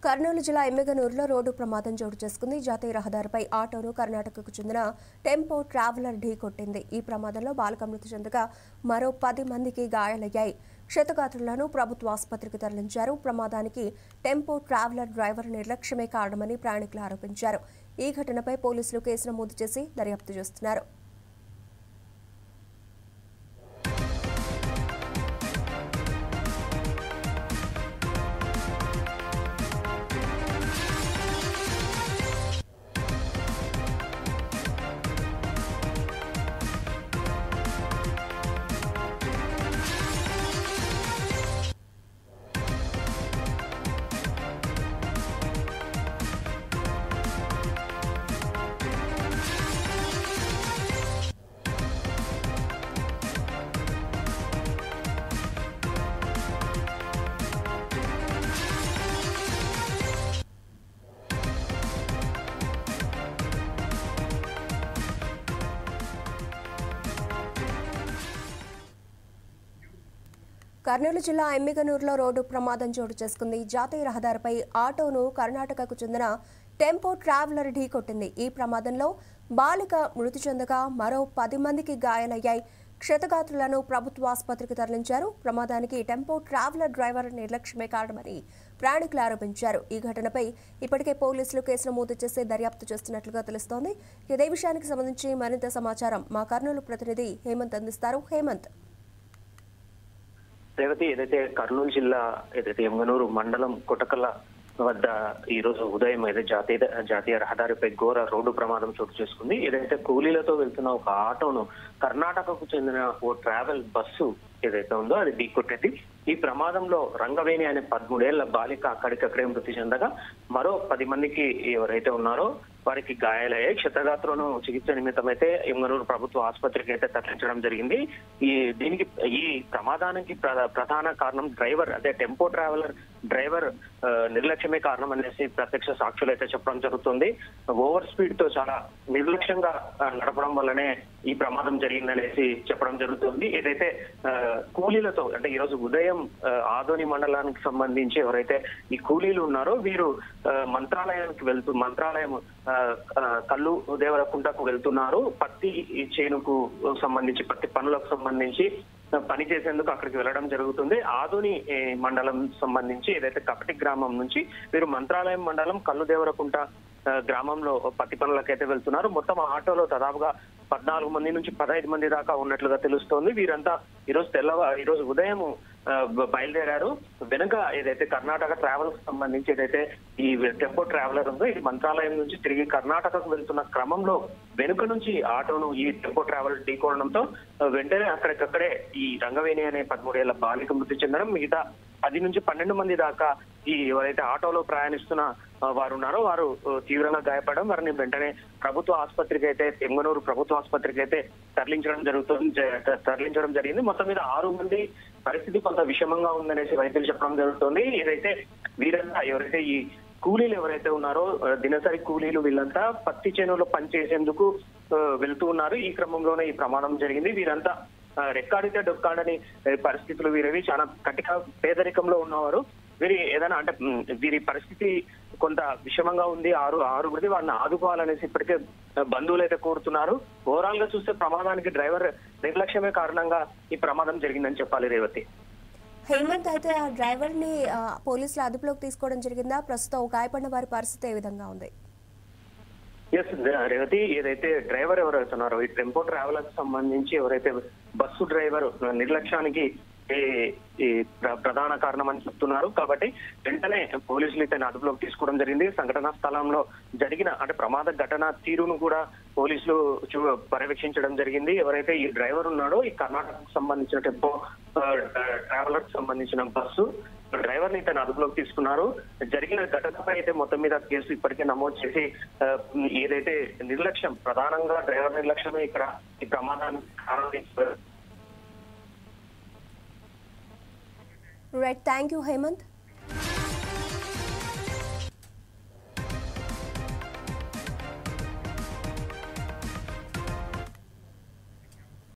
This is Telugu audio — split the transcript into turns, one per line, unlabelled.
కర్నూలు జిల్లా ఎమ్మిగనూరులో రోడ్డు ప్రమాదం చోటు చేసుకుంది. జాతీయ రహదారిపై ఆటోను కర్ణాటకకు చెందిన టెంపో ట్రావెలర్ ఢీకొట్టింది. ఈ ప్రమాదంలో బాలిక మృతి చెందగా మరో 10 మందికి గాయాలయ్యాయి. క్షతగాత్రులను ప్రభుత్వ ఆసుపత్రికి తరలించారు. ప్రమాదానికి టెంపో ట్రావెలర్ డ్రైవర్ నిర్లక్ష్యమే కారణమని ప్రయాణికులు ఆరోపించారు. ఈ ఘటనపై పోలీసులు కేసు నమోదు చేసి దర్యాప్తు చేస్తున్నారు. కర్నూలు జిల్లా ఎమ్మిగనూరులో రోడ్డు ప్రమాదం చోటు చేసుకుంది. జాతీయ రహదారిపై ఆటోను కర్ణాటకకు చెందిన టెంపో ట్రావెలర్ ఢీకొట్టింది. ఈ ప్రమాదంలో బాలిక మృతి చెందగా మరో 10 మందికి గాయాలయ్యాయి. క్షతగాత్రులను ప్రభుత్వ ఆసుపత్రికి తరలించారు. ప్రమాదానికి టెంపో ట్రావెలర్ డ్రైవర్ నిర్లక్ష్యమే కారణమని ప్రయాణికులు ఆరోపించారు. ఈ ఘటనపై ఇప్పటికే పోలీసులు కేసు నమోదు చేసి దర్యాప్తు చేస్తున్నట్లుగా తెలుస్తోంది. ఇదే విషయానికి సంబంధించి మరింత సమాచారం మా కర్నూలు ప్రతినిధి హేమంత్ అందిస్తారు. హేమంత్,
రేవతి, ఏదైతే కర్నూలు జిల్లా ఎమ్మిగనూరు మండలం కొటకల వద్ద ఈ రోజు ఉదయం జాతీయ రహదారిపై ఘోర రోడ్డు ప్రమాదం చోటు చేసుకుంది. ఏదైతే కూలీలతో వెళ్తున్న ఒక ఆటోను కర్ణాటకకు చెందిన ఓ ట్రావెల్ బస్సు ఏదైతే ఉందో అది ఢీకొట్టింది. ఈ ప్రమాదంలో రంగవేణి అనే 13 ఏళ్ల బాలిక అక్కడికక్కడే మృతి చెందగా మరో 10 మందికి ఎవరైతే ఉన్నారో వారికి గాయాలయ్యాయి. క్షతగాత్రులను చికిత్స నిమిత్తం అయితే ఎమ్మిగనూరు ప్రభుత్వ ఆసుపత్రికి అయితే తరలించడం జరిగింది. ఈ ప్రమాదానికి ప్రధాన కారణం డ్రైవర్, అదే టెంపో ట్రావెలర్ డ్రైవర్ నిర్లక్ష్యమే కారణం అనేసి ప్రత్యక్ష సాక్షులు అయితే చెప్పడం జరుగుతుంది. ఓవర్ స్పీడ్ తో చాలా నిర్లక్ష్యంగా నడపడం వల్లనే ఈ ప్రమాదం జరిగిందనేసి చెప్పడం జరుగుతుంది. ఏదైతే కూలీలతో అంటే ఈ రోజు ఉదయం ఆదోని మండలానికి సంబంధించి ఎవరైతే ఈ కూలీలు ఉన్నారో వీరు మంత్రాలయం కల్లు దేవరకుంటకు వెళ్తున్నారు. పత్తి చేనుకు సంబంధించి పత్తి పనులకు సంబంధించి పని చేసేందుకు అక్కడికి వెళ్ళడం జరుగుతుంది. ఆదోని మండలం సంబంధించి ఏదైతే కపటి గ్రామం నుంచి వీరు మంత్రాలయం మండలం కల్లు దేవరకుంట గ్రామంలో పత్తి పనులకైతే వెళ్తున్నారు. మొత్తం ఆటోలో దాదాపుగా 14 మంది నుంచి 15 మంది దాకా ఉన్నట్లుగా తెలుస్తోంది. వీరంతా ఈరోజు ఉదయం బయలుదేరారు. వెనుక ఏదైతే కర్ణాటక ట్రావెల్స్ సంబంధించి ఏదైతే ఈ టెంపో ట్రావెలర్ ఉందో ఇది మంత్రాలయం నుంచి తిరిగి కర్ణాటకకు వెళ్తున్న క్రమంలో వెనుక నుంచి ఆటోను ఈ టెంపో ట్రావెలర్ ఢీకోవడంతో వెంటనే అక్కడికక్కడే ఈ రంగవేణి అనే 13 ఏళ్ల బాలిక మృతి చెందడం, మిగతా 10 నుంచి 12 మంది దాకా ఈ ఎవరైతే ఆటోలో ప్రయాణిస్తున్న వారు ఉన్నారో వారు తీవ్రంగా గాయపడడం, వారిని వెంటనే ప్రభుత్వ ఆసుపత్రికి అయితే ఎమ్మిగనూరు ప్రభుత్వ ఆసుపత్రికి అయితే తరలించడం జరిగింది. మొత్తం మీద 6 మంది పరిస్థితి కొంత విషమంగా ఉందనేసి వైద్యులు చెప్పడం జరుగుతుంది. ఏదైతే వీరంతా ఎవరైతే ఈ కూలీలు ఎవరైతే ఉన్నారో దినసరి కూలీలు వీళ్ళంతా పత్తి చేనులో పనిచేసేందుకు వెళ్తూ ఉన్నారు. ఈ క్రమంలోనే ఈ ప్రమాదం జరిగింది. వీరంతా రెక్కాడితే డొక్కాడని పరిస్థితులు వీరివి. చాలా కటిక పేదరికంలో ఉన్నవారు. వీరి పరిస్థితి కొంత విషమంగా ఉంది. ఆరుగురిది వారిని ఆదుకోవాలనేసి ఇప్పటికే బంధువులు అయితే కోరుతున్నారు. ఓవరాల్ గా చూస్తే ప్రమాదానికి డ్రైవర్ నిర్లక్ష్యమే కారణంగా ఈ ప్రమాదం జరిగిందని చెప్పాలి. రేవతి,
హేమంత్, అయితే ఆ డ్రైవర్ ని పోలీసులు అదుపులోకి తీసుకోవడం జరిగిందా? ప్రస్తుతం గాయపడిన వారి పరిస్థితి ఏ విధంగా ఉంది?
రేవతి, ఏదైతే డ్రైవర్ ఎవరైతే ఉన్నారో ఈ టెంపో ట్రావెలర్ సంబంధించి ఎవరైతే బస్సు డ్రైవర్ నిర్లక్ష్యానికి ఈ ప్రధాన కారణం అని చెప్తున్నారు. కాబట్టి వెంటనే పోలీసులు ఇతన్ని అదుపులోకి తీసుకోవడం జరిగింది. సంఘటనా స్థలంలో జరిగిన ప్రమాద ఘటన తీరును కూడా పోలీసులు పర్యవేక్షించడం జరిగింది. ఎవరైతే ఈ డ్రైవర్ ఉన్నాడో ఈ కర్ణాటకకు సంబంధించిన టెంపో ట్రావెలర్ సంబంధించిన బస్సు డ్రైవర్ ని తన అదుపులోకి తీసుకున్నారు. జరిగిన ఘటనపై అయితే మొత్తం మీద కేసు ఇప్పటికే నమోదు చేసి ఏదైతే నిర్లక్ష్యం, ప్రధానంగా డ్రైవర్ నిర్లక్ష్యమే ఇక్కడ ఈ ప్రమాదానికి కారణం.
Right, thank you Hemant.